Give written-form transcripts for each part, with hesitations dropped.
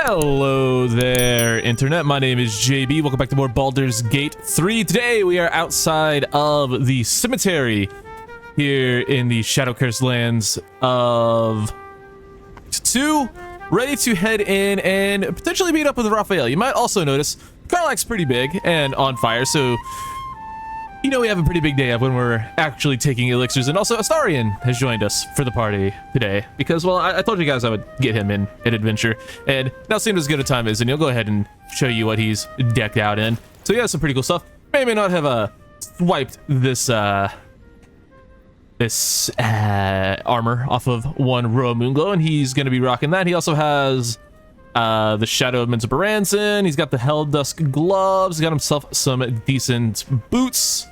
Hello there, Internet. My name is JB. Welcome back to more Baldur's Gate 3. Today, we are outside of the cemetery here in the Shadow-Cursed lands of 2, ready to head in and potentially meet up with Raphael. You might also notice Karlach's pretty big and on fire, so you know we have a pretty big day up when we're actually taking elixirs. And also Astarion has joined us for the party today because, well, I told you guys I would get him in an adventure, and now seemed as good a time as, and he'll go ahead and show you what he's decked out in. So he has some pretty cool stuff. May not have swiped this armor off of one Roa Moonglow, and he's going to be rocking that. He also has the Shadow of Mensa Baranzin. He's got the Hell Dusk gloves. He's got himself some decent boots.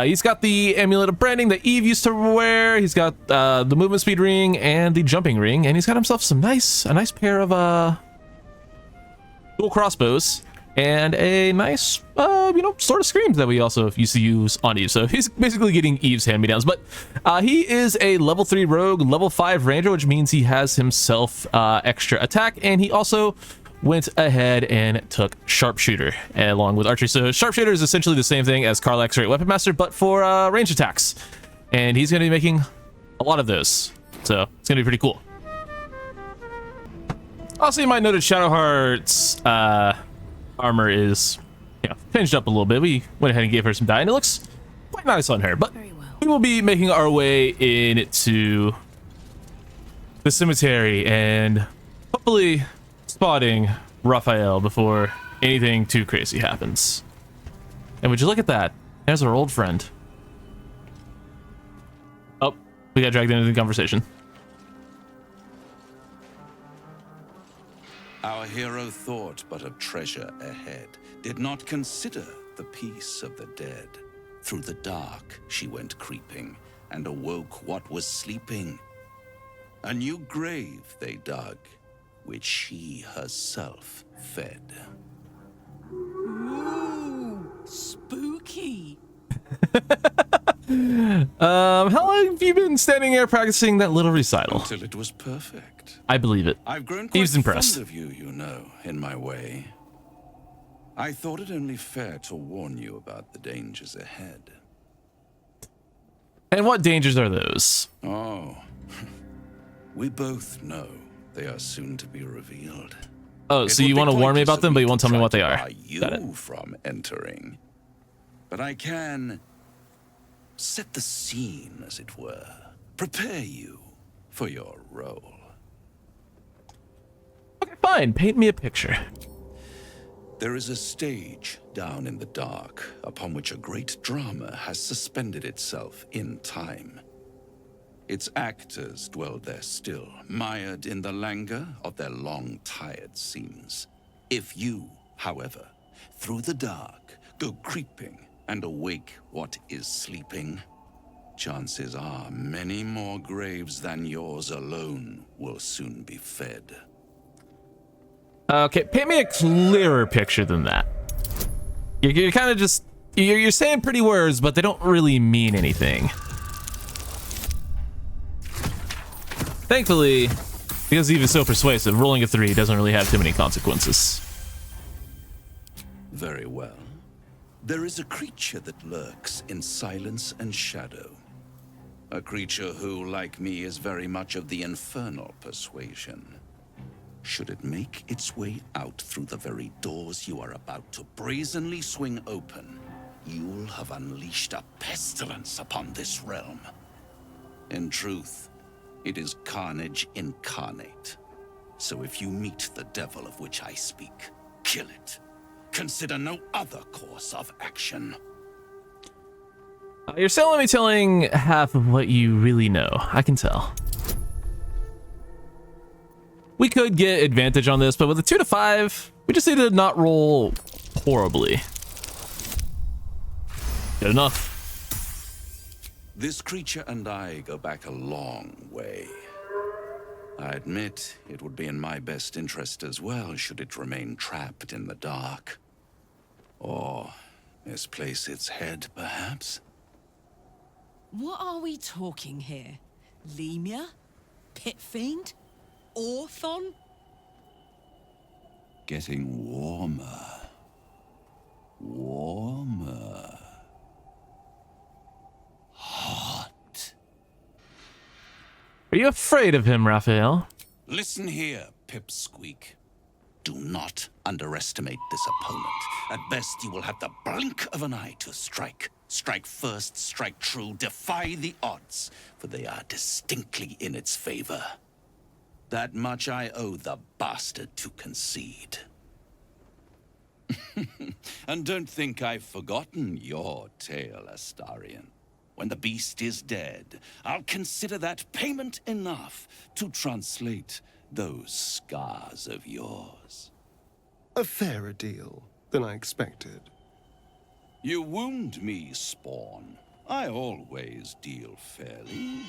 He's got the Amulet of Branding that Eve used to wear. He's got the movement speed ring and the jumping ring, and he's got himself some a nice pair of dual crossbows and a nice sword of screams that we also used to use on Eve. So he's basically getting Eve's hand-me-downs, but he is a level 3 rogue, level 5 ranger, which means he has himself extra attack, and he also went ahead and took sharpshooter along with archery. So sharpshooter is essentially the same thing as Karlach's Great Weapon Master, but for range attacks, and he's going to be making a lot of those, so it's going to be pretty cool. Also, you might notice Shadowheart's armor is, changed up a little bit. We went ahead and gave her some dye, and it looks quite nice on her. But we will be making our way into the cemetery and hopefully spotting Raphael before anything too crazy happens. And would you look at that? There's our old friend. Oh, we got dragged into the conversation. Our hero thought but of treasure ahead, did not consider the peace of the dead. Through the dark she went creeping, and awoke what was sleeping. A new grave they dug, which she herself fed. Ooh, spooky. How long have you been standing here practicing that little recital? Until it was perfect. I believe it. I've grown quite Eve's impressed. fond of you, you know, in my way. I thought it only fair to warn you about the dangers ahead. And what dangers are those? Oh, we both know they are soon to be revealed. Oh, so you want to warn me about them, but you won't tell me what they are. Got it. From entering, but I can set the scene, as it were. Prepare you for your role. Okay, fine. Paint me a picture. There is a stage down in the dark upon which a great drama has suspended itself in time. Its actors dwell there still, mired in the languor of their long-tired scenes. If you, however, through the dark, go creeping and awake what is sleeping, chances are many more graves than yours alone will soon be fed. Okay, paint me a clearer picture than that. You're kind of just... You're saying pretty words, but they don't really mean anything. Thankfully, because Eve is so persuasive, rolling a 3 doesn't really have too many consequences. Very well. There is a creature that lurks in silence and shadow. A creature who, like me, is very much of the infernal persuasion. Should it make its way out through the very doors you are about to brazenly swing open, you'll have unleashed a pestilence upon this realm. In truth, it is carnage incarnate. So if you meet the devil of which I speak, kill it. Consider no other course of action. You're still only telling half of what you really know. I can tell. We could get advantage on this, but with a 2 to 5, we just need to not roll horribly. Good enough. This creature and I go back a long way. I admit it would be in my best interest as well should it remain trapped in the dark. Or misplace its head, perhaps? What are we talking here? Lemur? Pit fiend? Orthon? getting warmer. Warmer. Hot. Are you afraid of him, Raphael? Listen here, Pipsqueak. Do not underestimate this opponent. At best, you will have the blink of an eye to strike. Strike first, strike true, defy the odds, for they are distinctly in its favor. That much I owe the bastard to concede. And don't think I've forgotten your tale, Astarion. When the beast is dead, I'll consider that payment enough to translate those scars of yours. A fairer deal than I expected. You wound me, Spawn. I always deal fairly.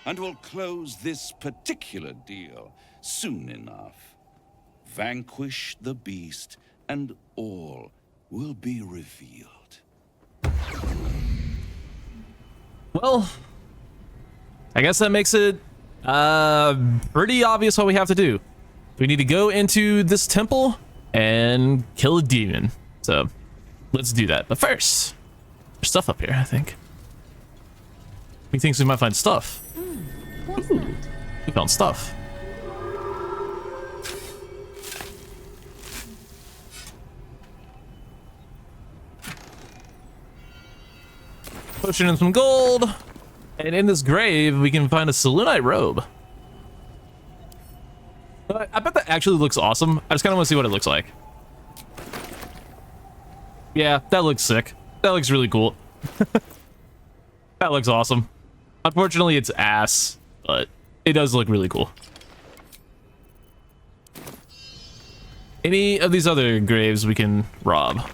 And will close this particular deal soon enough. Vanquish the beast, and all will be revealed. Well, I guess that makes it pretty obvious what we have to do. We need to go into this temple and kill a demon. So let's do that. But first, there's stuff up here, I think. He thinks we might find stuff. What's Ooh, that? we found stuff. Potion and some gold. And in this grave, we can find a Selûnite robe. I bet that actually looks awesome. I just kind of want to see what it looks like. Yeah, that looks sick. That looks really cool. That looks awesome. Unfortunately, it's ass, but it does look really cool. Any of these other graves we can rob.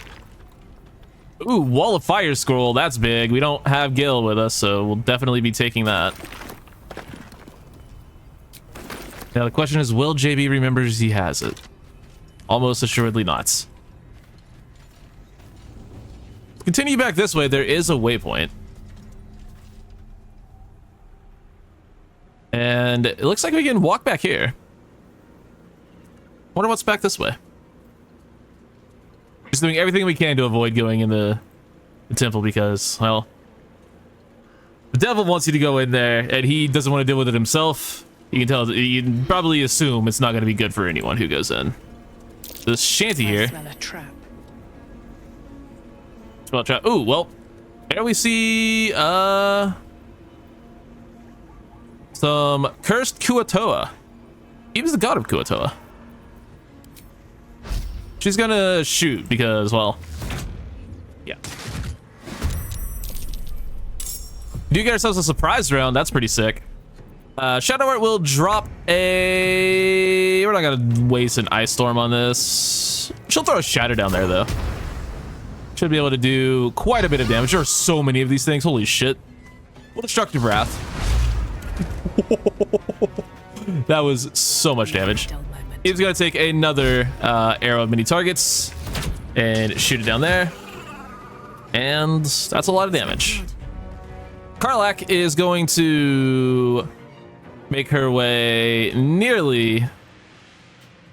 Ooh, Wall of Fire scroll. That's big. We don't have Gil with us, so we'll definitely be taking that. Now the question is, will JB remembers he has it? Almost assuredly not. Continue back this way. There is a waypoint. And it looks like we can walk back here. Wonder what's back this way. Just doing everything we can to avoid going in the temple because, well, the devil wants you to go in there and he doesn't want to deal with it himself. You can tell, you can probably assume it's not going to be good for anyone who goes in. This shanty here. I smell a trap. Smell a trap. Ooh, well, here we see some cursed Kuatoa. He was the god of Kuatoa. She's gonna shoot because, well, yeah. We do get ourselves a surprise round. That's pretty sick. Shadow Art will drop a... We're not gonna waste an Ice Storm on this. She'll throw a Shatter down there, though. Should be able to do quite a bit of damage. There are so many of these things. Holy shit. Well, Destructive Wrath. That was so much damage. He's gonna take another arrow of many targets and shoot it down there. And that's a lot of damage. Karlach is going to make her way nearly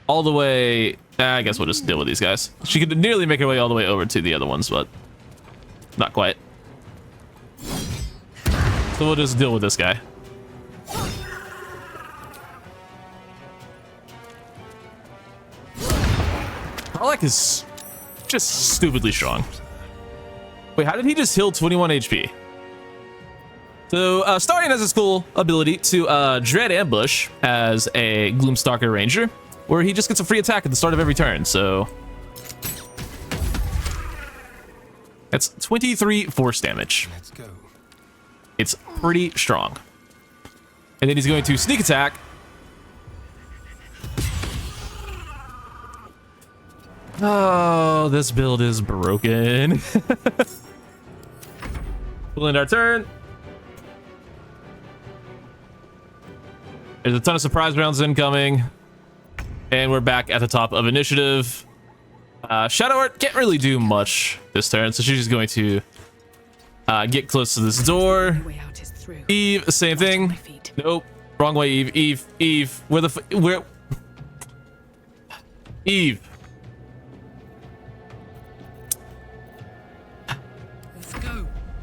all the way. I guess we'll just deal with these guys. She could nearly make her way all the way over to the other ones, but not quite. So we'll just deal with this guy. Karlach is just stupidly strong. Wait, how did he just heal 21 HP? So, Starion has this cool ability to Dread Ambush as a Gloomstalker Ranger, where he just gets a free attack at the start of every turn, so... That's 23 force damage. Let's go. It's pretty strong. And then he's going to sneak attack. Oh, this build is broken. We'll end our turn. There's a ton of surprise rounds incoming. And we're back at the top of initiative. Shadow Art can't really do much this turn, so she's just going to get close to this door. Way out is through. Eve, same thing. Nope. Wrong way, Eve. Eve. Where the Eve.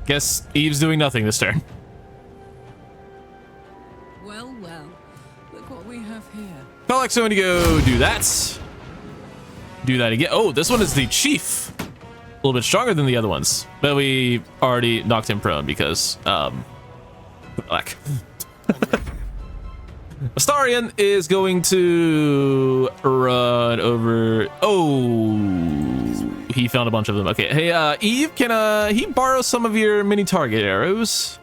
Guess Eve's doing nothing this turn. Well, well. Look what we have here. Karlach's going to go do that. Do that again. Oh, this one is the chief. A little bit stronger than the other ones. But we already knocked him prone because, Karlach. Astarion is going to run over. Oh, he found a bunch of them. Okay, hey, Eve, can he borrow some of your mini target arrows?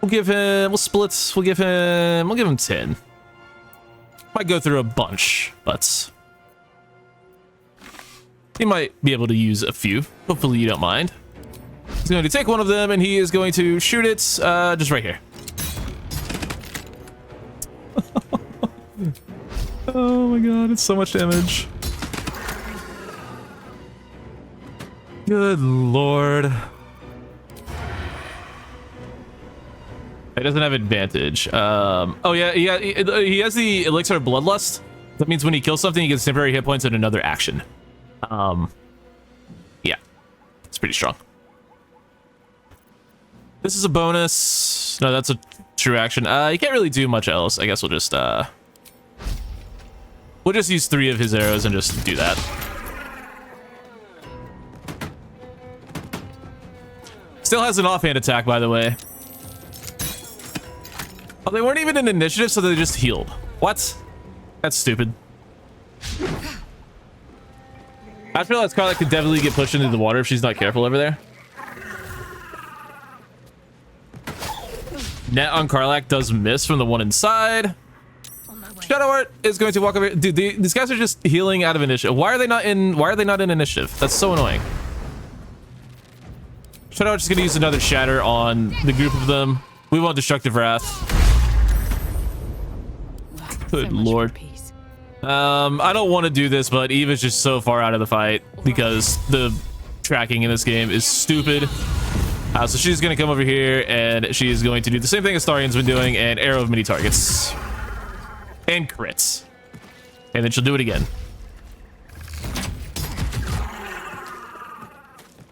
We'll give him. We'll split. We'll give him 10. Might go through a bunch, but he might be able to use a few. Hopefully, you don't mind. He's going to take one of them, and he is going to shoot it just right here. Oh my god, it's so much damage. Good lord. He doesn't have advantage. Oh yeah, he has the elixir of bloodlust. That means when he kills something, he gets temporary hit points in another action. Yeah, it's pretty strong. This is a bonus. No, that's a true action. You can't really do much else. I guess we'll just use 3 of his arrows and just do that. Still has an offhand attack, by the way. Oh, they weren't even in initiative, so they just healed. What? That's stupid. I feel like Karlach could definitely get pushed into the water if she's not careful over there. Net on Karlach does miss from the one inside. Shadow Art is going to walk over here. Dude, these guys are just healing out of initiative. Why are they not in initiative? That's so annoying. Shadow Art's just gonna use another shatter on the group of them. We want destructive wrath. Good lord. I don't want to do this, but Eve is just so far out of the fight because the tracking in this game is stupid. So she's gonna come over here and she's going to do the same thing Astarion's been doing and arrow of mini targets. And crits. And then she'll do it again.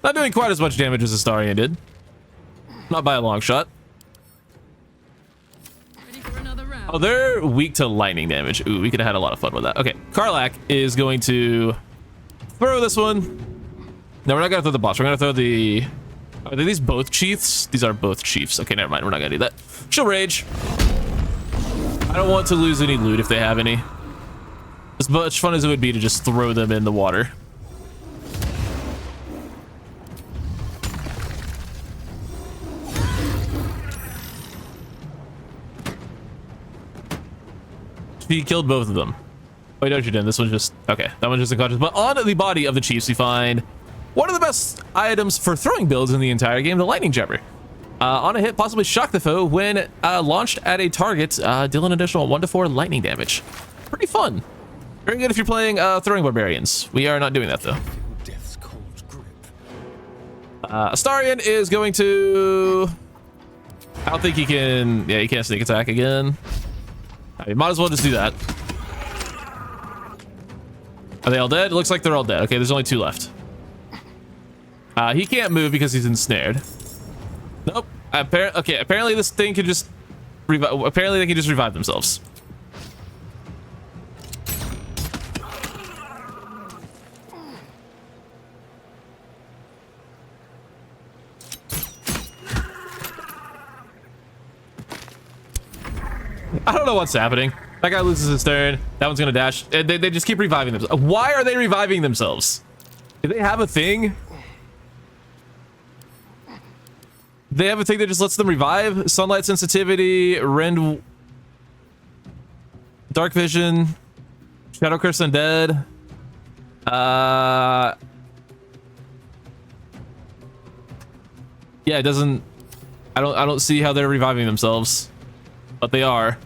Not doing quite as much damage as Astarion did. Not by a long shot. Ready for another round. Oh, they're weak to lightning damage. Ooh, we could have had a lot of fun with that. Okay, Karlach is going to throw this one. No, we're not gonna throw the boss. We're gonna throw the... Are these both chiefs? These are both chiefs. Okay, never mind. We're not gonna do that. She'll rage. I don't want to lose any loot if they have any. As much fun as it would be to just throw them in the water. She killed both of them. Wait, no, she didn't. This one's just... Okay, that one's just unconscious. But on the body of the chiefs, we find one of the best items for throwing builds in the entire game, the lightning jabber. On a hit, possibly shock the foe when launched at a target, deal an additional 1 to 4 lightning damage. Pretty fun. Very good if you're playing throwing barbarians. We are not doing that though. Death's cold grip. Astarion is going to... I don't think he can... Yeah, he can't sneak attack again. You might as well just do that. Are they all dead? It looks like they're all dead. Okay, there's only 2 left. He can't move because he's ensnared. Nope. Okay, apparently this thing can just revive. Apparently they can just revive themselves. I don't know what's happening. That guy loses his turn. That one's gonna dash. They just keep reviving themselves. Why are they reviving themselves? Do they have a thing? They have a thing that just lets them revive? Sunlight sensitivity, rend, dark vision, shadow curse undead. Yeah, it doesn't. I don't see how they're reviving themselves, but they are.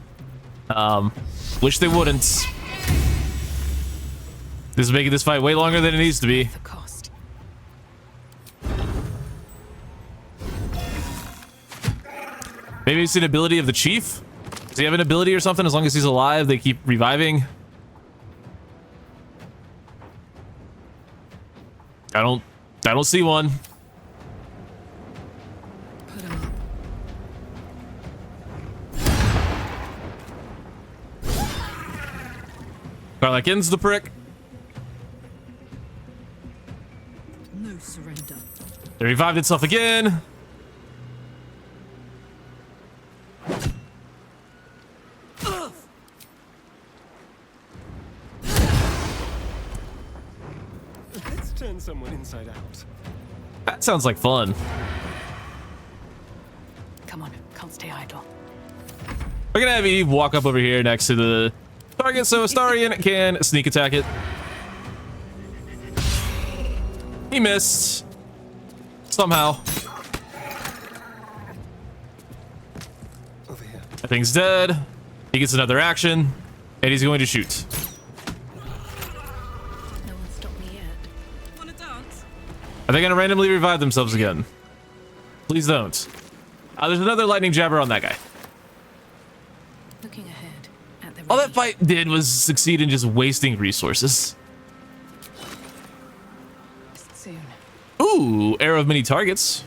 Wish they wouldn't. This is making this fight way longer than it needs to be. The cost. Maybe it's an ability of the chief. Does he have an ability or something? As long as he's alive, they keep reviving. I don't see one. Garlic-in's the prick. No surrender. It revived itself again. Let's turn someone inside out. That sounds like fun. Come on, can't stay idle. We're gonna have Eve walk up over here next to the target so Astarion can sneak attack it. He missed. Somehow. Over here. That thing's dead. He gets another action, and he's going to shoot. No one stopped me yet. Wanna dance? Are they gonna randomly revive themselves again? Please don't. There's another lightning jabber on that guy. Looking ahead at the All that fight did was succeed in just wasting resources. soon. Ooh, arrow of many targets.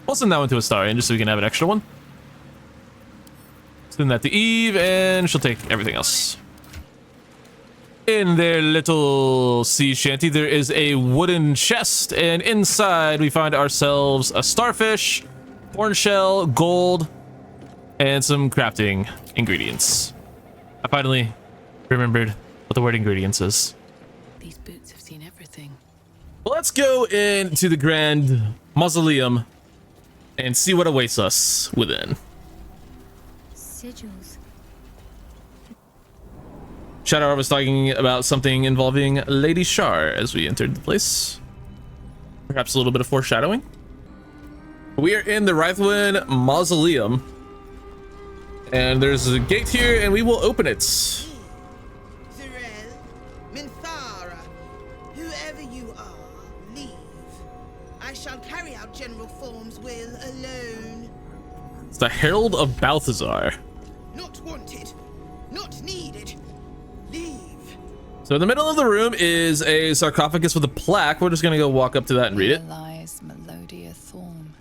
We'll send that one to Astarion just so we can have an extra one. Send that to Eve, and she'll take everything else. In their little sea shanty, there is a wooden chest, and inside we find ourselves a starfish, horn shell, gold, and some crafting ingredients. I finally remembered what the word ingredients is. These boots have seen everything. Well, let's go into the grand mausoleum and see what awaits us within. Sigils. Shadow was talking about something involving Lady Shar as we entered the place. Perhaps a little bit of foreshadowing. We are in the Wraithwind Mausoleum, and there's a gate here, and we will open it. Zirel, Minthara, whoever you are, leave. I shall carry out General Form's will alone. It's the Herald of Balthazar. Not wanted, not needed. Leave. So in the middle of the room is a sarcophagus with a plaque. We're just gonna go walk up to that and read it. Here lies Melodia Thorn,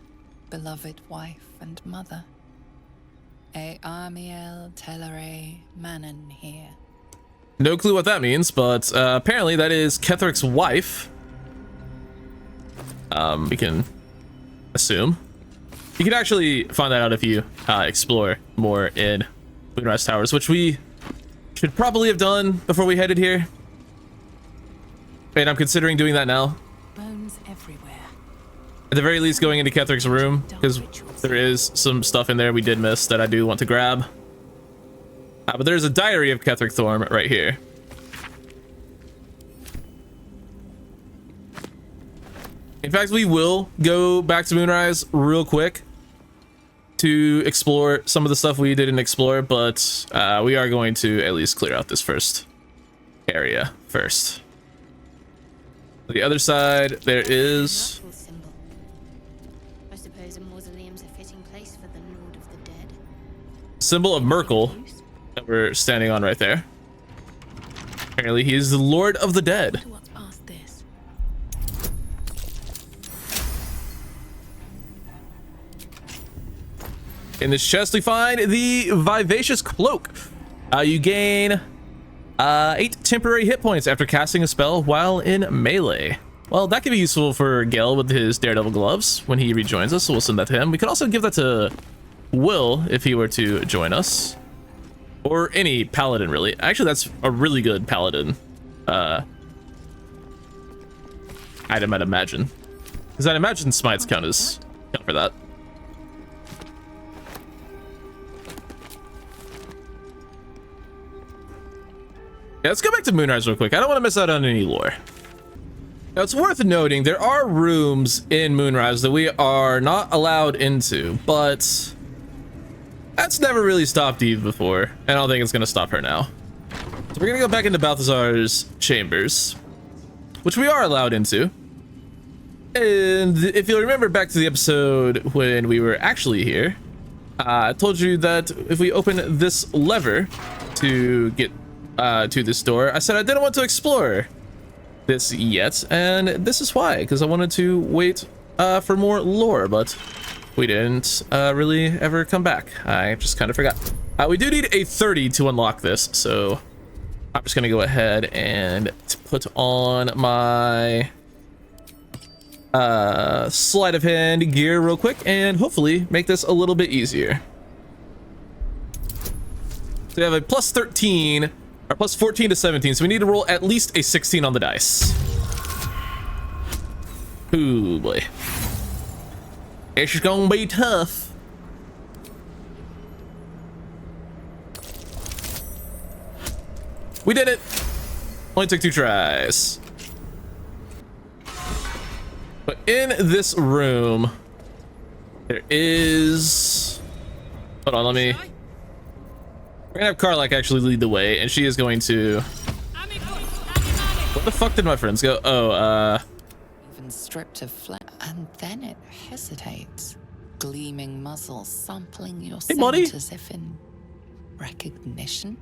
beloved wife and mother. A Armiel Telere Manon here. No clue what that means, but apparently that is Ketheric's wife. We can assume. You can actually find that out if you explore more in Moonrise Towers, which we should probably have done before we headed here. And I'm considering doing that now. Bones everywhere. At the very least, going into Ketheric's room, because there is some stuff in there we did miss that I do want to grab. But there's a diary of Ketheric Thorm right here. In fact, we will go back to Moonrise real quick to explore some of the stuff we didn't explore, but we are going to at least clear out this first area first. The other side, there is... Powerful symbol. I suppose a mausoleum's a fitting place for the Lord of the Dead. symbol of Merkel that we're standing on right there. Apparently he is the Lord of the Dead. What's past this? In this chest we find the Vivacious Cloak. You gain 8 temporary hit points after casting a spell while in melee. Well, that could be useful for Gale with his Daredevil gloves when he rejoins us, so we'll send that to him. We could also give that to Will if he were to join us. Or any paladin, really. Actually, that's a really good paladin item, I'd imagine. Because I'd imagine smites count for that. Yeah, let's go back to Moonrise real quick. I don't want to miss out on any lore. Now, it's worth noting there are rooms in Moonrise that we are not allowed into, but that's never really stopped Eve before, and I don't think it's going to stop her now. So we're going to go back into Balthazar's chambers, which we are allowed into. And if you'll remember back to the episode when we were actually here, I told you that if we open this lever to get to this door, I said I didn't want to explore this yet, and this is why, because I wanted to wait for more lore, but we didn't really ever come back. I just kind of forgot. We do need a 30 to unlock this, so I'm just gonna go ahead and put on my sleight of hand gear real quick and hopefully make this a little bit easier. So we have a plus 13 or plus 14 to 17, so we need to roll at least a 16 on the dice. Ooh boy, it's gonna be tough. We did it. Only took 2 tries. But in this room, there is... Hold on, let me... We're gonna have Karlak actually lead the way, and she is going to... Where the fuck did my friends go? Oh, Even stripped of flesh, and then it hesitates, gleaming muzzle sampling your Hey, buddy. scent as if in recognition.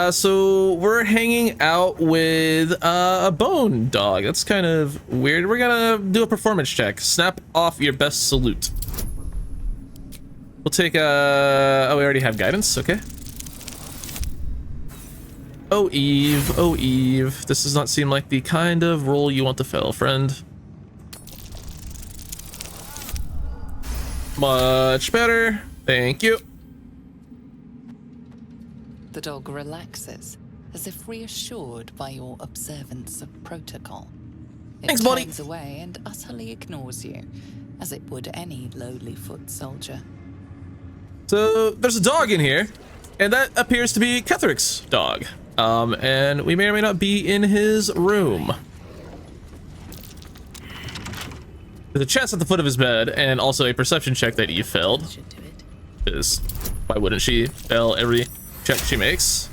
So we're hanging out with a bone dog. That's kind of weird. We're gonna do a performance check. Snap off your best salute. We'll take oh, we already have guidance. Okay. Oh Eve, oh Eve, this does not seem like the kind of role you want to fill, friend. Much better, thank you. The dog relaxes, as if reassured by your observance of protocol. It Thanks, buddy. turns away and utterly ignores you, as it would any lowly foot soldier. So there's a dog in here, and that appears to be Ketheric's dog. And we may or may not be in his room. There's a chest at the foot of his bed, and also a perception check that you failed. Should do it. Because why wouldn't she fail every check she makes?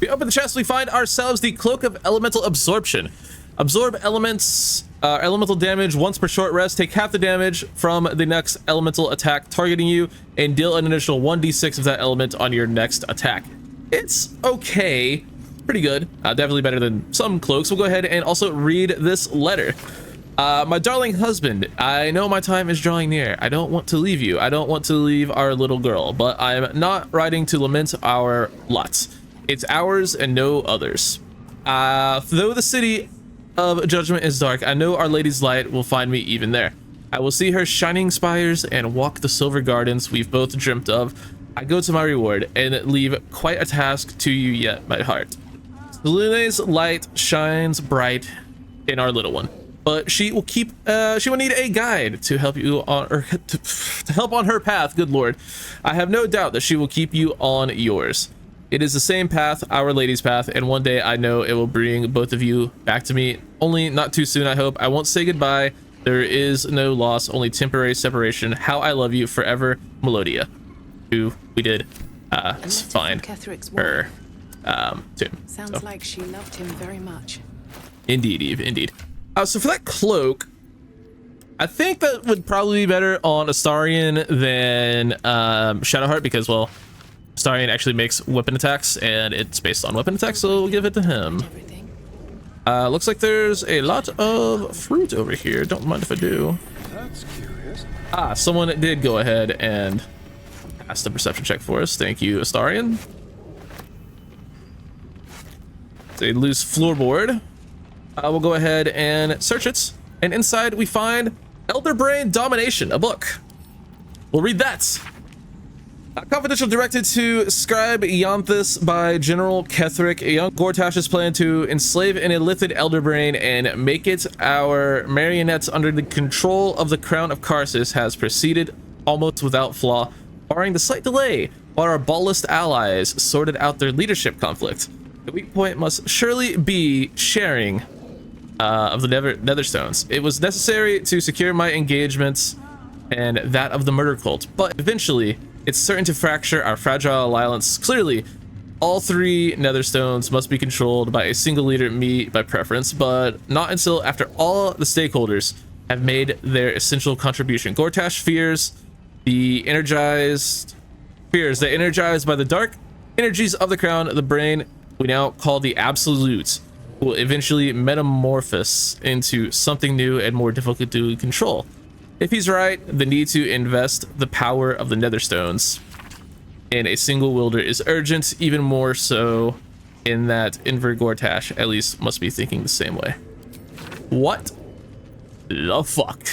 We open the chest, we find ourselves the Cloak of Elemental Absorption. Absorb elements, elemental damage once per short rest. Take half the damage from the next elemental attack targeting you, and deal an additional 1d6 of that element on your next attack. It's okay, pretty good, definitely better than some cloaks. We'll go ahead and also read this letter. My darling husband, I know my time is drawing near. I don't want to leave you. I don't want to leave our little girl, but I'm not writing to lament our lots. It's ours and no others. Though the city of judgment is dark, I know Our Lady's light will find me even there. I will see her shining spires and walk the silver gardens we've both dreamt of. I go to my reward and leave quite a task to you yet, my heart. Lune's light shines bright in our little one, but she will keep she will need a guide to help you on or to help on her path. Good Lord, I have no doubt that she will keep you on yours. It is the same path, Our Lady's path, and one day I know it will bring both of you back to me. Only not too soon, I hope. I won't say goodbye. There is no loss, only temporary separation. How I love you forever, Melodia. Who we did find her tomb. Sounds like she loved him very much. Indeed, Eve, indeed. So for that cloak, I think that would probably be better on Astarion than Shadowheart, because, well, Astarion actually makes weapon attacks, and it's based on weapon attacks, so we'll give it to him. Looks like there's a lot of fruit over here. Don't mind if I do. That's curious. Someone did go ahead and pass the perception check for us. Thank you, Astarion. It's a loose floorboard. We'll go ahead and search it, and inside we find Elder Brain Domination, a book. We'll read that. Confidential, directed to Scribe Ianthus by General Ketheric. Young Gortash's plan to enslave an illithid elder brain and make it our marionettes under the control of the Crown of Karsus has proceeded almost without flaw, barring the slight delay while our ballist allies sorted out their leadership conflict. The weak point must surely be sharing of the Netherstones. It was necessary to secure my engagements and that of the murder cult, but eventually it's certain to fracture our fragile alliance. Clearly, all 3 Netherstones must be controlled by a single leader, me by preference, but not until after all the stakeholders have made their essential contribution. Gortash fears that energized by the dark energies of the crown, the brain we now call the Absolute will eventually metamorphose into something new and more difficult to control. If he's right, the need to invest the power of the Netherstones in a single wielder is urgent, even more so in that Invergortash at least must be thinking the same way. What the fuck?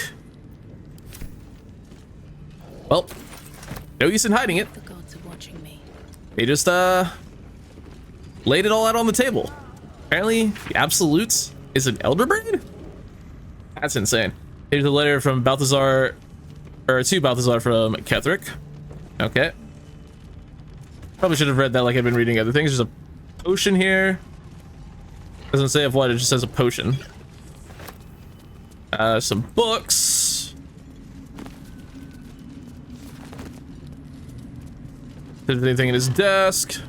Well, no use in hiding it. The gods are watching me. They just laid it all out on the table. Apparently, the Absolutes is an Elder Brain? That's insane. Here's a letter from Balthazar, or to Balthazar from Ketheric. Okay. Probably should have read that like I've been reading other things. There's a potion here. Doesn't say of what, it just says a potion. Some books. If there's anything in his desk.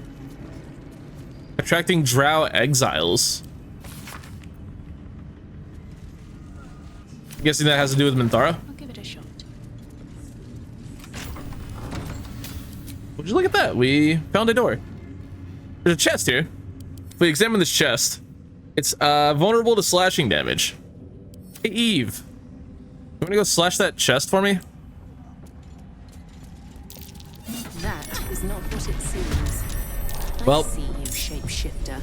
Attracting drow exiles. I'm guessing that has to do with Minthara. I'll give it a shot. Would you look at that? We found a door. There's a chest here. If we examine this chest, it's vulnerable to slashing damage. Hey, Eve. You want to go slash that chest for me? That is not what it seems. Well- I see you, shapeshifter.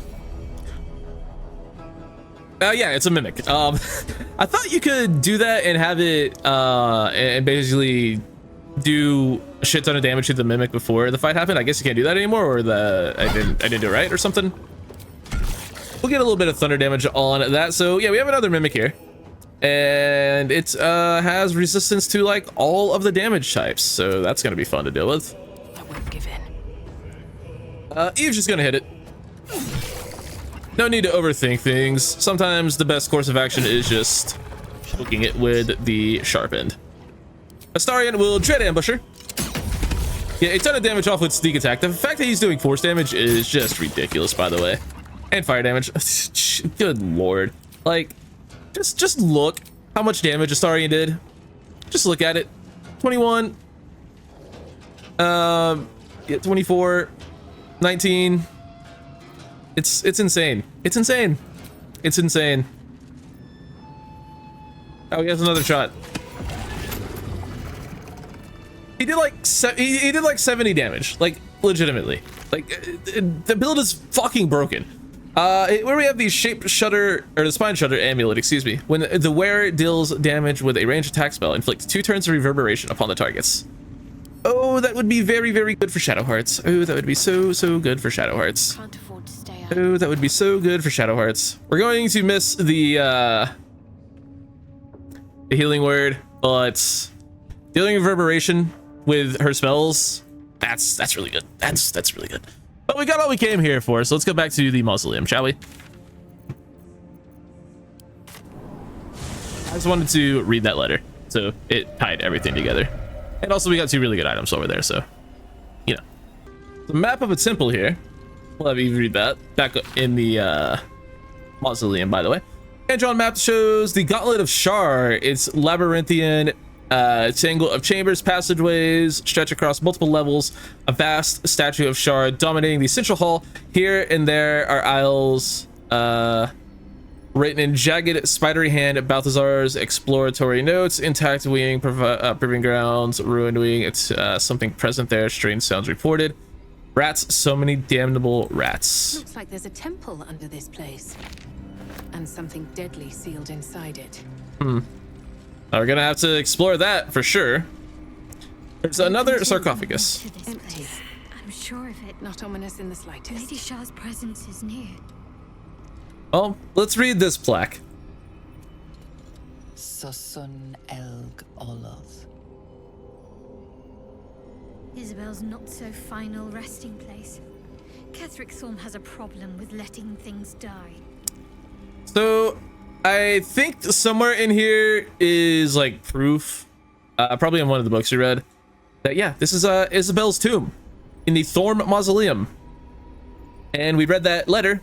Yeah, it's a mimic. I thought you could do that and have it, and basically do a shit ton of damage to the mimic before the fight happened. I guess you can't do that anymore, or I didn't do it right or something. We'll get a little bit of thunder damage on that. So yeah, we have another mimic here, and it has resistance to like all of the damage types. So that's gonna be fun to deal with. I won't give in. Eve's just gonna hit it. No need to overthink things. Sometimes the best course of action is just poking it with the sharp end. Astarion will dread ambusher. Yeah, a ton of damage off with sneak attack. The fact that he's doing force damage is just ridiculous, by the way. And fire damage. Good lord. Like, just look how much damage Astarion did. Just look at it. 21. Yeah, 24. 19. It's insane. It's insane. It's insane. Oh, he has another shot. He did like he did like 70 damage, like legitimately. Like the build is fucking broken. Where we have the shape shutter or the spine shutter amulet, excuse me. When the wearer deals damage with a ranged attack spell, inflict 2 turns of reverberation upon the targets. Oh, that would be very, very good for Shadow Hearts. Oh, that would be so good for Shadow Hearts. Can't afford to stay up. Oh, that would be so good for Shadow Hearts. We're going to miss the healing word, but dealing reverberation with her spells, that's really good. That's really good. But we got all we came here for, so let's go back to the mausoleum, shall we? I just wanted to read that letter, so it tied everything together. And also we got 2 really good items over there, so, you know. The map of a temple here. We'll have you read that. Back in the mausoleum, by the way. Hand-drawn map shows the Gauntlet of Shar. It's labyrinthian tangle of chambers, passageways stretch across multiple levels. A vast statue of Shar dominating the central hall. Here and there are aisles written in jagged, spidery hand. Balthazar's exploratory notes. Intact wing, proving grounds, ruined wing. It's something present there. Strange sounds reported. Rats, so many damnable rats. Looks like there's a temple under this place. And something deadly sealed inside it. Now we're gonna have to explore that for sure. There's another sarcophagus. To this Empty. place. I'm sure of it. Not ominous in the slightest. Lady Shar's presence is near. Well, let's read this plaque. Sosun Elg Oloth. Isabel's not so final resting place. Ketheric Thorm has a problem with letting things die. So I think somewhere in here is like proof, probably in one of the books you read, that yeah, this is Isabel's tomb in the Thorm mausoleum. And we read that letter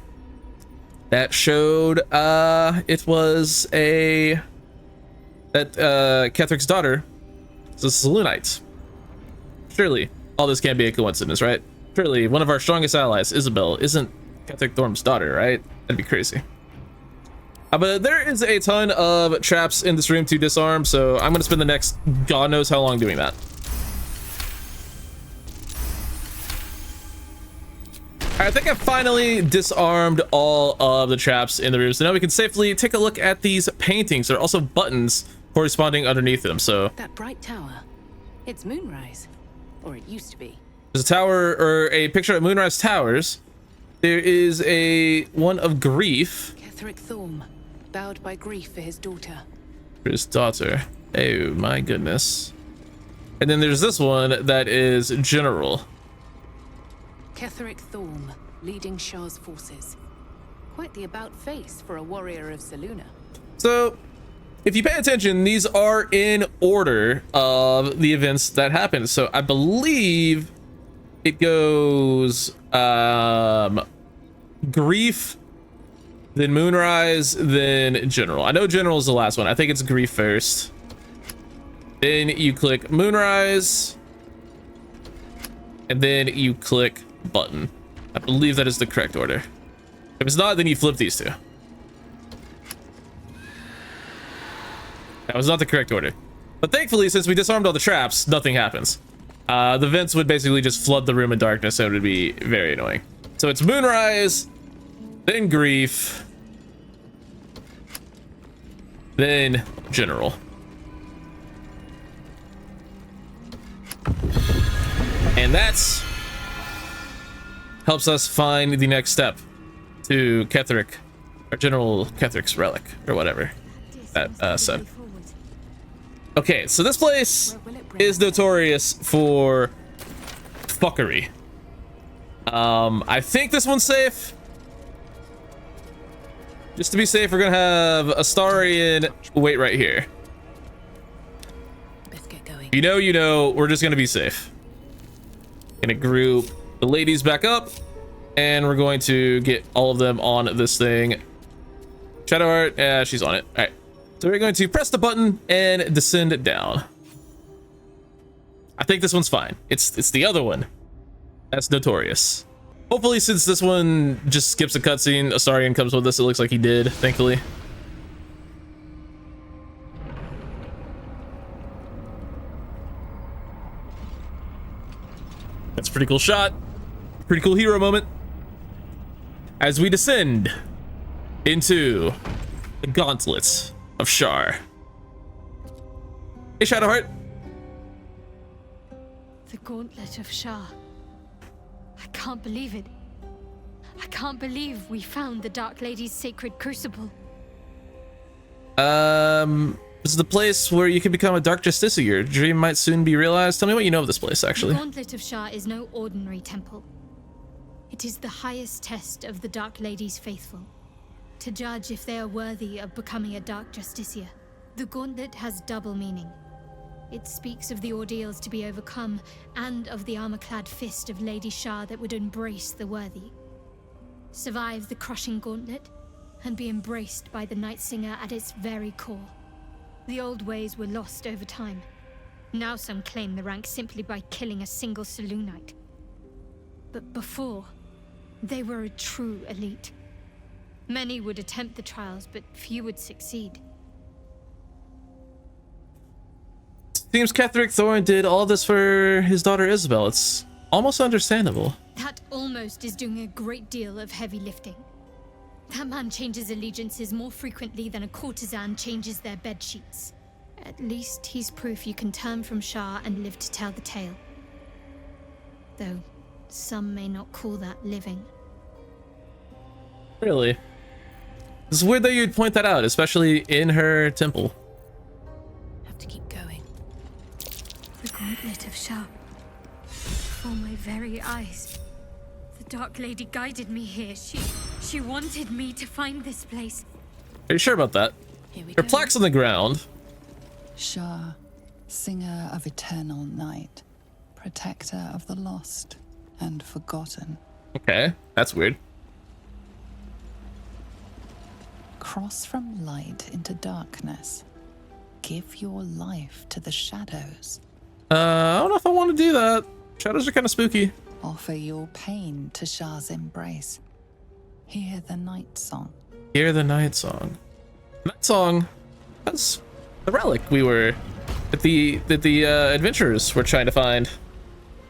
that showed it was that Ketheric's daughter is a Selûnite. Surely all this can't be a coincidence, right? Surely one of our strongest allies, Isabel, isn't Ketheric Thorm's daughter, right? That'd be crazy. But there is a ton of traps in this room to disarm, so I'm going to spend the next god knows how long doing that. I think I've finally disarmed all of the traps in the room, so now we can safely take a look at these paintings. There are also buttons corresponding underneath them, so That bright tower. It's Moonrise. Or it used to be. there's a tower, or a picture of Moonrise Towers. There is a one of grief Ketheric Thorm, bowed by grief for his daughter. for his daughter. Oh my goodness. And then there's this one that is general. Ketheric Thorm, leading Shar's forces. Quite the about face for a warrior of Selûne. So if you pay attention, these are in order of the events that happened. So I believe it goes grief, then Moonrise, then general. I know general is the last one. I think it's grief first. Then you click Moonrise, and then you click button. I believe that is the correct order. If it's not, then you flip these two. That was not the correct order. But thankfully, since we disarmed all the traps, nothing happens. The vents would basically just flood the room in darkness, so it would be very annoying. So it's Moonrise, then grief, then general. And that's helps us find the next step to Ketheric, or General Ketheric's relic, or whatever that said. Okay, so this place is notorious for fuckery. I think this one's safe. Just to be safe, we're gonna have Astarion wait right here. Best get going. You know, we're just gonna be safe. Gonna group the ladies back up, and we're going to get all of them on this thing. Shadowheart, yeah, she's on it. All right, so we're going to press the button and descend it down. I think this one's fine. It's the other one that's notorious. Hopefully, since this one just skips a cutscene, Astarion comes with us. It looks like he did, thankfully. That's a pretty cool shot. Pretty cool hero moment. As we descend into the Gauntlet of Shar. Hey, Shadowheart. The Gauntlet of Shar. I can't believe it. I can't believe we found the Dark Lady's sacred crucible. This is the place where you can become a Dark Justiciar. Your dream might soon be realized. Tell me what you know of this place, actually. The Gauntlet of Shar is no ordinary temple. It is the highest test of the Dark Lady's faithful, to judge if they are worthy of becoming a Dark Justiciar. The Gauntlet has double meaning. It speaks of the ordeals to be overcome, and of the armor-clad fist of Lady Shar that would embrace the worthy. Survive the crushing gauntlet, and be embraced by the Night Singer at its very core. The old ways were lost over time. Now some claim the rank simply by killing a single Selûnite. But before, they were a true elite. Many would attempt the trials, but few would succeed. Seems Ketheric Thorn did all this for his daughter Isabel. It's almost understandable. That almost is doing a great deal of heavy lifting. That man changes allegiances more frequently than a courtesan changes their bed sheets. At least he's proof you can turn from Shar and live to tell the tale. Though some may not call that living. Really? It's weird that you'd point that out, especially in her temple. Have to keep going. The Gauntlet of Shar. Before my very eyes. The Dark Lady guided me here. She wanted me to find this place. Are you sure about that? Here we There go. are plaques on the ground. Shar, singer of eternal night, protector of the lost and forgotten. Okay, that's weird. Cross from light into darkness. Give your life to the shadows. I don't know if I want to do that. Shadows are kind of spooky. Offer your pain to Shar's embrace. Hear the night song. Hear the night song. Night song. That's the relic we were that the adventurers were trying to find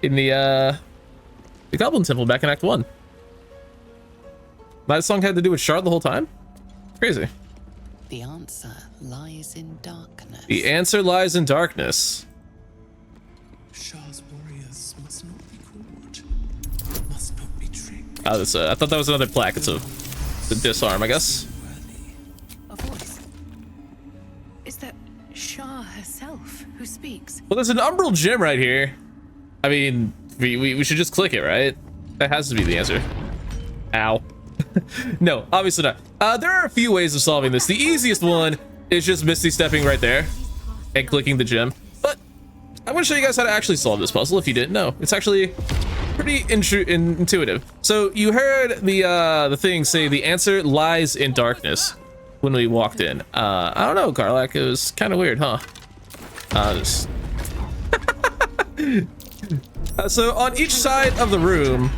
in the Goblin Temple back in Act 1. That song had to do with Shar the whole time? Crazy. The answer lies in darkness. The answer lies in darkness. Shar's warriors must not be caught, must not be tricked. Oh, that's I thought that was another plaque. It's a disarm, I guess. A voice. Is that Shar herself who speaks? Well, there's an umbral gem right here. I mean, we should just click it, right? That has to be the answer. Ow. No, obviously not. There are a few ways of solving this. The easiest one is just misty stepping right there and clicking the gem. But I want to show you guys how to actually solve this puzzle if you didn't know. It's actually pretty intuitive. So you heard the thing say the answer lies in darkness when we walked in. I don't know, Karlak. It was kind of weird, huh? So on each side of the room,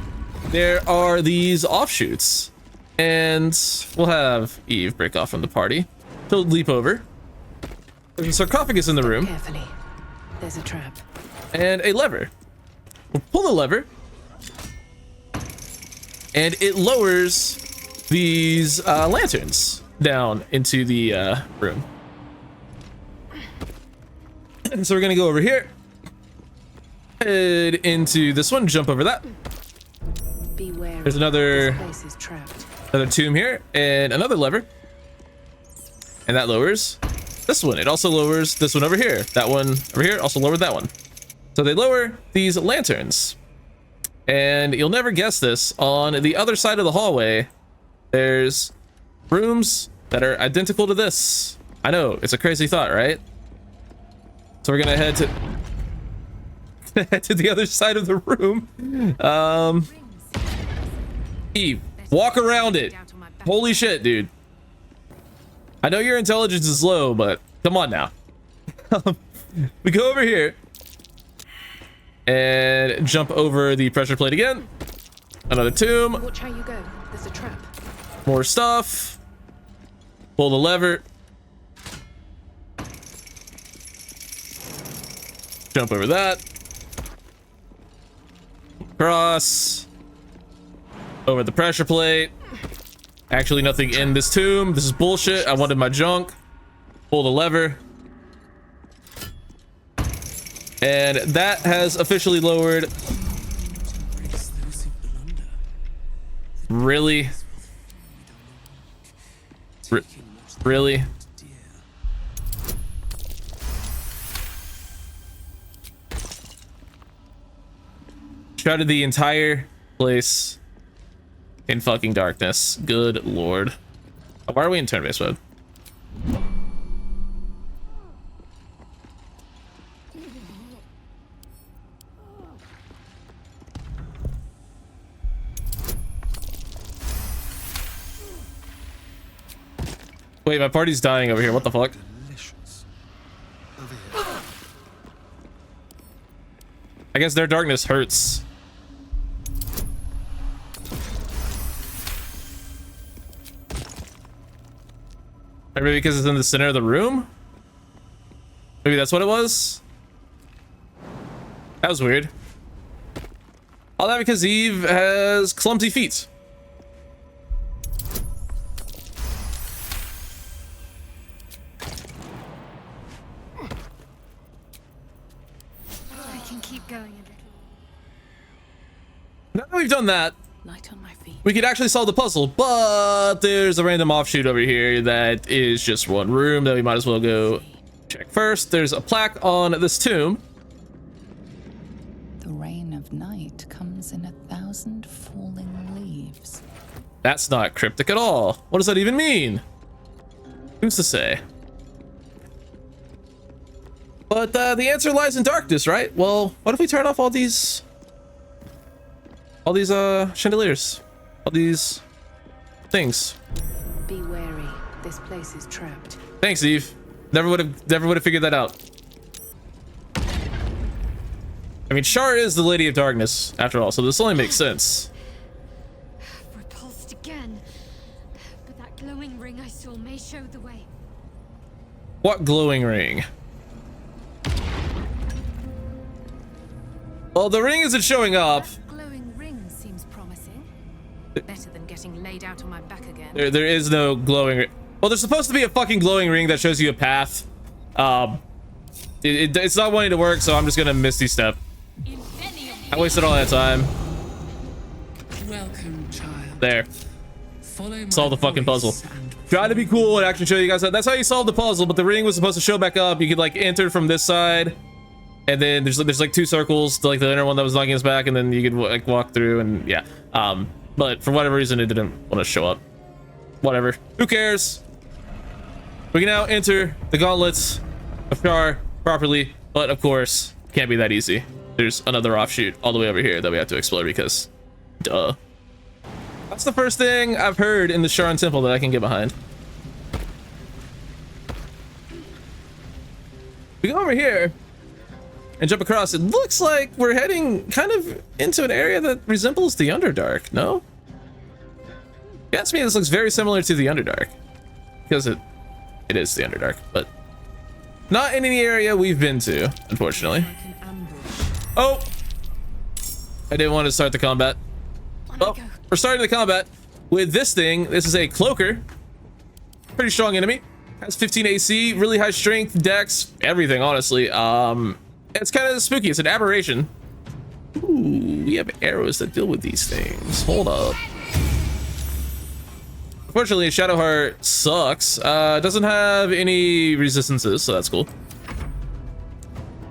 there are these offshoots. And we'll have Eve break off from the party. She'll leap over. There's a sarcophagus in the room. Carefully. There's a trap. And a lever. We'll pull the lever. And it lowers these lanterns down into the room. And so we're gonna go over here. Head into this one, jump over that. Be wary. There's another... This place is trapped. Another tomb here, and another lever. And that lowers this one. It also lowers this one over here. That one over here also lowered that one. So they lower these lanterns. And you'll never guess this, on the other side of the hallway, there's rooms that are identical to this. I know, it's a crazy thought, right? So we're gonna head to the other side of the room. Eve, walk around it. Holy shit, dude. I know your intelligence is low, but come on now. We go over here and jump over the pressure plate again. Another tomb. Watch how you go. There's a trap. More stuff. Pull the lever. Jump over that. Cross. Over the pressure plate. Actually, nothing in this tomb. This is bullshit. I wanted my junk. Pull the lever. And that has officially lowered. Really? Really? Shrouded the entire place in fucking darkness. Good lord. Why are we in turn-based mode? Wait, my party's dying over here. What the fuck? Delicious. I guess their darkness hurts. Or maybe because it's in the center of the room? Maybe that's what it was? That was weird. All that because Eve has clumsy feet. I can keep going a little. Now that we've done that, Light on my feet. we could actually solve the puzzle, but there's a random offshoot over here that is just one room that we might as well go check first. There's a plaque on this tomb. The rain of night comes in 1,000 falling leaves. That's not cryptic at all. What does that even mean? Who's to say? But the answer lies in darkness, right? Well, what if we turn off all these chandeliers, all these things? Be wary. This place is trapped. Thanks, Eve. Never would have figured that out. I mean, Shar is the Lady of Darkness, after all, so this only makes sense. Repulsed again. But that glowing ring I saw may show the way. What glowing ring? Well, the ring isn't showing up. That glowing ring seems promising. Better than getting laid out on my back again. There is no glowing ring. Well, there's supposed to be a fucking glowing ring that shows you a path. It's not wanting to work, so I'm just gonna misty step. I wasted all that time. Welcome, child. There. Follow my Solve the fucking puzzle. voice and Try to be cool and actually show you guys that. That's how you solve the puzzle, but the ring was supposed to show back up. You could like enter from this side, and then there's like 2 circles to like the inner one that was knocking us back, and then you could like walk through and yeah. But for whatever reason, it didn't want to show up. Whatever. Who cares? We can now enter the Gauntlets of Shar properly, but of course, can't be that easy. There's another offshoot all the way over here that we have to explore because, duh. That's the first thing I've heard in the Sharan Temple that I can get behind. We go over here and jump across. It looks like we're heading kind of into an area that resembles the Underdark, no? Yeah, to me, this looks very similar to the Underdark. Because it is the Underdark, but not in any area we've been to, unfortunately. Oh! I didn't want to start the combat. Well, we're starting the combat with this thing. This is a cloaker. Pretty strong enemy. Has 15 AC, really high strength, dex, everything, honestly. It's kind of spooky. It's an aberration. Ooh, we have arrows that deal with these things. Hold up. Unfortunately, Shadowheart sucks. Doesn't have any resistances, so that's cool.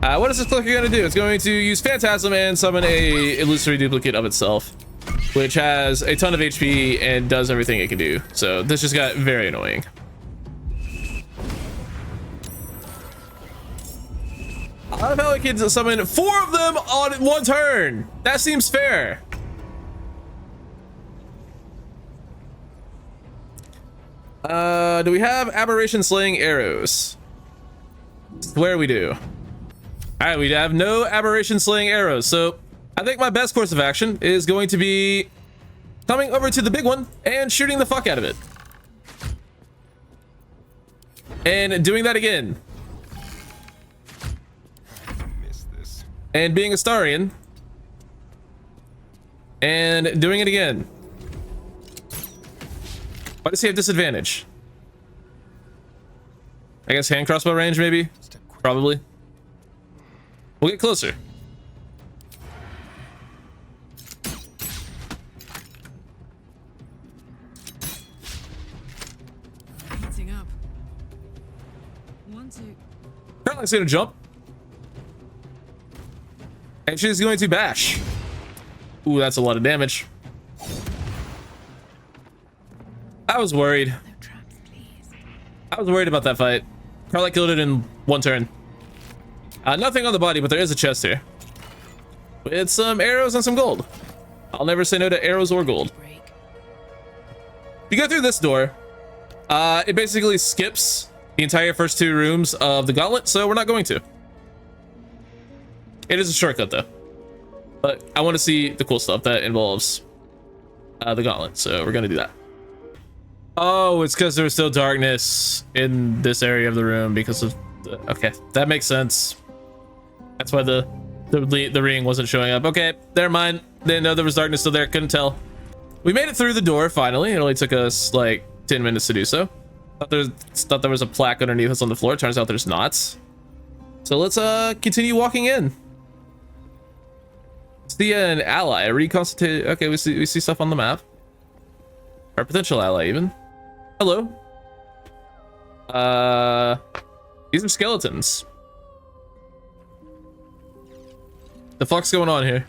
What is this cloaker going to do? It's going to use Phantasm and summon a illusory duplicate of itself, which has a ton of HP and does everything it can do. So this just got very annoying. I love how it can summon 4 of them on 1 turn. That seems fair. Do we have aberration slaying arrows? Where we do. All right, we have no aberration slaying arrows. So I think my best course of action is going to be coming over to the big one and shooting the fuck out of it. And doing that again. And being a Starian. And doing it again. Why does he have disadvantage? I guess hand crossbow range, maybe? Probably. We'll get closer. Heating up. 1, 2. Caroline's gonna jump. And she's going to bash. Ooh, that's a lot of damage. I was worried. No traps, please. I was worried about that fight. Carla killed it in 1 turn. Nothing on the body, but there is a chest here. With some arrows and some gold. I'll never say no to arrows or gold. If you go through this door, it basically skips the entire first 2 rooms of the gauntlet, so we're not going to. It is a shortcut though. But I want to see the cool stuff that involves the gauntlet, so we're gonna do that. Oh, it's because there was still darkness in this area of the room because of okay, that makes sense. That's why the ring wasn't showing up. Okay, never mind. Didn't know there was darkness still there. Couldn't tell. We made it through the door finally. It only took us like 10 minutes to do so. Thought there was a plaque underneath us on the floor. Turns out there's not. So let's continue walking in. See an ally. Reconstitute. Okay, we see stuff on the map. Our potential ally even. Hello. These are skeletons. The fuck's going on here?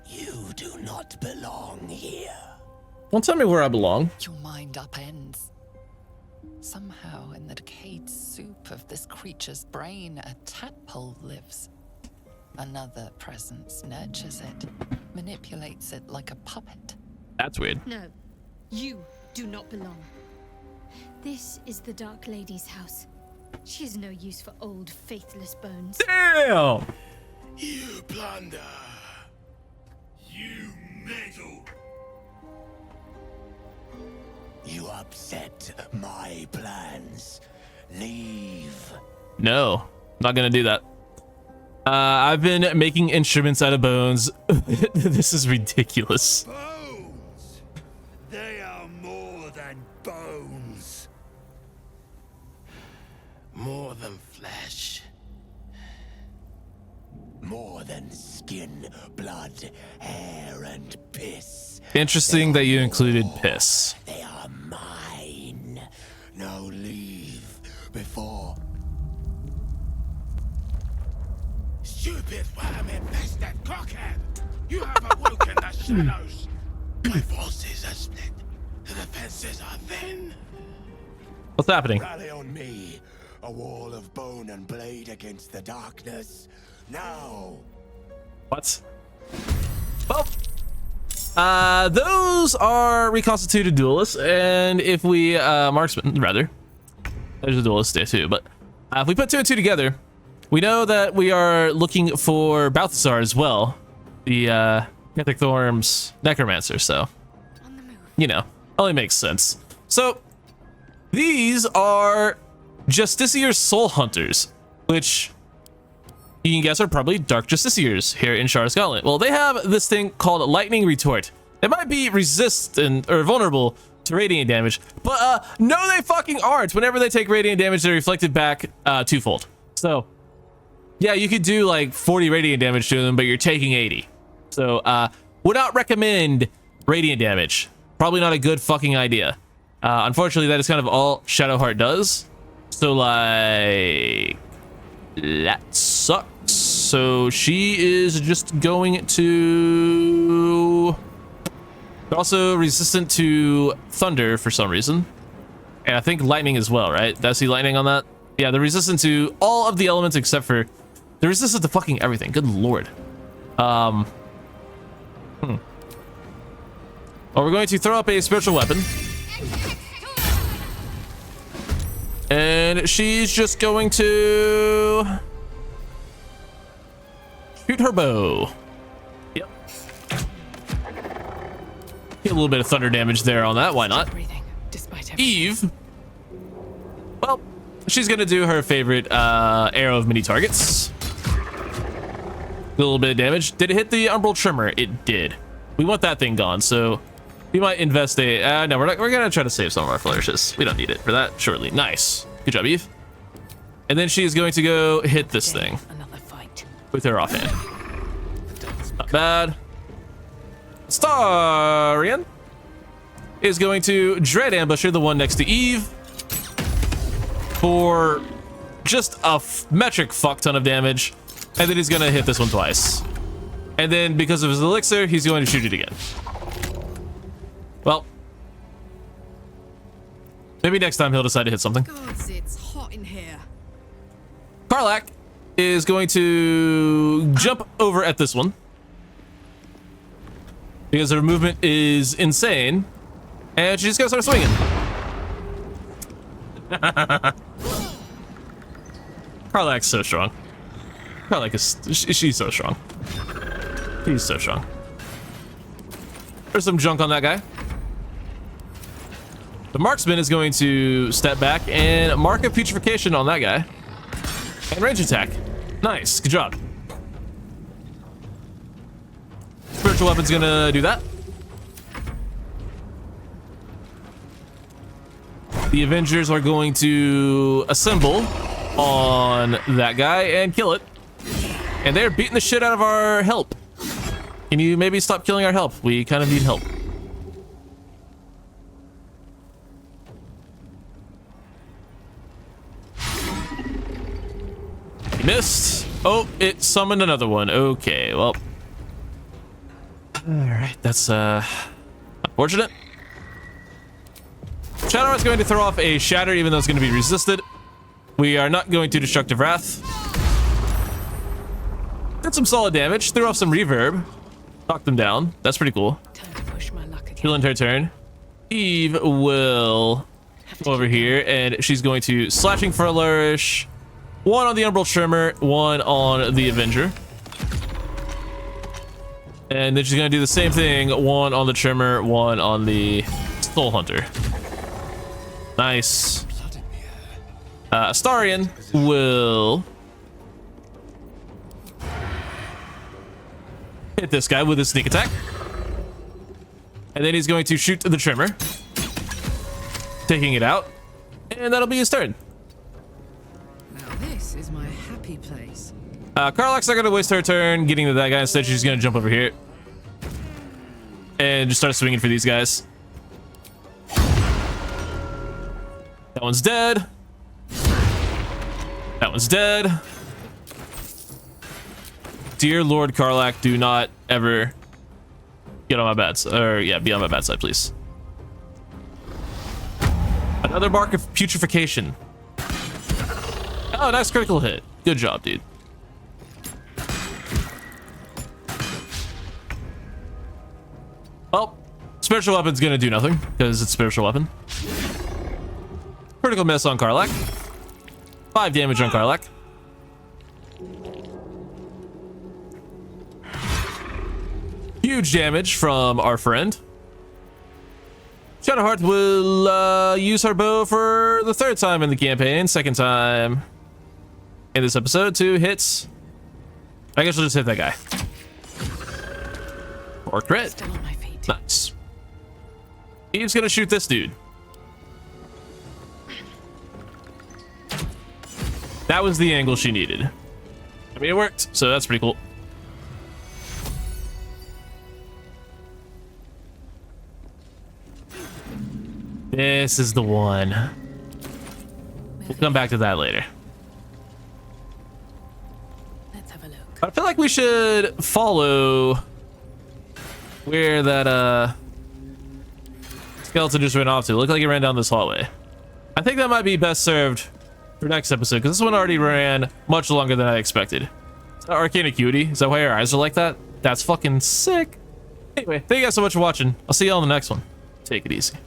You do not belong here. Don't tell me where I belong. Your mind upends. Somehow, in the decayed soup of this creature's brain, a tadpole lives. Another presence nurtures it, manipulates it like a puppet. That's weird. No, you do not belong. This is the Dark Lady's house. She has no use for old, faithless bones. Damn! You plunder. You meddle. You upset my plans. Leave. No, not gonna do that. I've been making instruments out of bones. This is ridiculous. Bones! They are more than bones. More than flesh. More than skin, blood, hair, and piss. Interesting that you included piss. They are mine. Now leave before. Stupid worm-infested cockhead! You have awoken the shadows. My forces are split. The defenses are thin. What's happening? Rally on me. A wall of bone and blade against the darkness. Now. What? Well, those are reconstituted duelists, and if we marksman rather, there's a duelist there too. But if we put two and two together, we know that we are looking for Balthazar as well, the Mythic Thorm's necromancer. So, you know, only makes sense. So these are Justicier's Soul Hunters, which you can guess are probably Dark Justiciars here in Shar's Gauntlet. Well, they have this thing called Lightning Retort. It might be resistant or vulnerable to radiant damage, but no, they fucking aren't. Whenever they take radiant damage, they're reflected back twofold. So yeah, you could do like 40 radiant damage to them, but you're taking 80. So would not recommend radiant damage. Probably not a good fucking idea. Unfortunately, that is kind of all Shadowheart does. So like, that sucks. So she is just going to also resistant to thunder for some reason, and I think lightning as well, right? Did I see lightning on that? Yeah, they're resistant to all of the elements except for they're resistant to fucking everything. Good lord. Well, we're going to throw up a spiritual weapon, and she's just going to shoot her bow. Yep. Get a little bit of thunder damage there on that. Why not? Eve. Well, she's gonna do her favorite arrow of many targets. A little bit of damage. Did it hit the umbral trimmer? It did. We want that thing gone, so we might invest a. No, we're not. We're gonna try to save some of our flourishes. We don't need it for that shortly. Nice. Good job, Eve. And then she is going to go hit this thing with her offhand. Not bad. Starian is going to dread ambusher, the one next to Eve, for just a metric fuck ton of damage, and then he's gonna hit this one twice. And then because of his elixir, he's going to shoot it again. Well, maybe next time he'll decide to hit something. Gods, it's hot in here. Karlak is going to jump over at this one because her movement is insane, and she's gonna start swinging. Karlak's so strong. Karlak is she's so strong. He's so strong. There's some junk on that guy. The marksman is going to step back and mark a putrefaction on that guy. And range attack. Nice, good job. Spiritual weapon's gonna do that. The Avengers are going to assemble on that guy and kill it. And they're beating the shit out of our help. Can you maybe stop killing our help? We kind of need help. Missed. Oh, it summoned another one. Okay, well. Alright, that's unfortunate. Shadowheart's going to throw off a shatter, even though it's going to be resisted. We are not going to Destructive Wrath. Did some solid damage. Threw off some reverb. Knocked them down. That's pretty cool. She'll end her turn. Eve will go over here, and she's going to Slashing Flourish. One on the Umbral Trimmer, one on the Avenger. And then she's going to do the same thing. One on the Trimmer, one on the Soul Hunter. Nice. Astarion will hit this guy with his sneak attack. And then he's going to shoot the trimmer, taking it out. And that'll be his turn. Now this is my happy place. Karlach's not going to waste her turn getting to that guy. Instead, she's going to jump over here and just start swinging for these guys. That one's dead. That one's dead. Dear Lord Karlach, do not ever get on my bad side. Or, yeah, be on my bad side, please. Another mark of putrefaction. Oh, nice critical hit. Good job, dude. Well, spiritual weapon's gonna do nothing because it's spiritual weapon. Critical miss on Karlach. 5 damage on Karlach. Huge damage from our friend. Shadowheart will use her bow for the 3rd time in the campaign, 2nd time in this episode. 2 hits. I guess we'll just hit that guy. Or crit. Still on my feet. Nice. He's gonna shoot this dude. That was the angle she needed. I mean, it worked, so that's pretty cool. This is the one. We'll come back to that later. Let's have a look. I feel like we should follow where that skeleton just ran off to. It looked like it ran down this hallway. I think that might be best served for next episode, because this one already ran much longer than I expected. Is that arcane acuity? Is that why your eyes are like that? That's fucking sick. Anyway, thank you guys so much for watching. I'll see you all in the next one. Take it easy.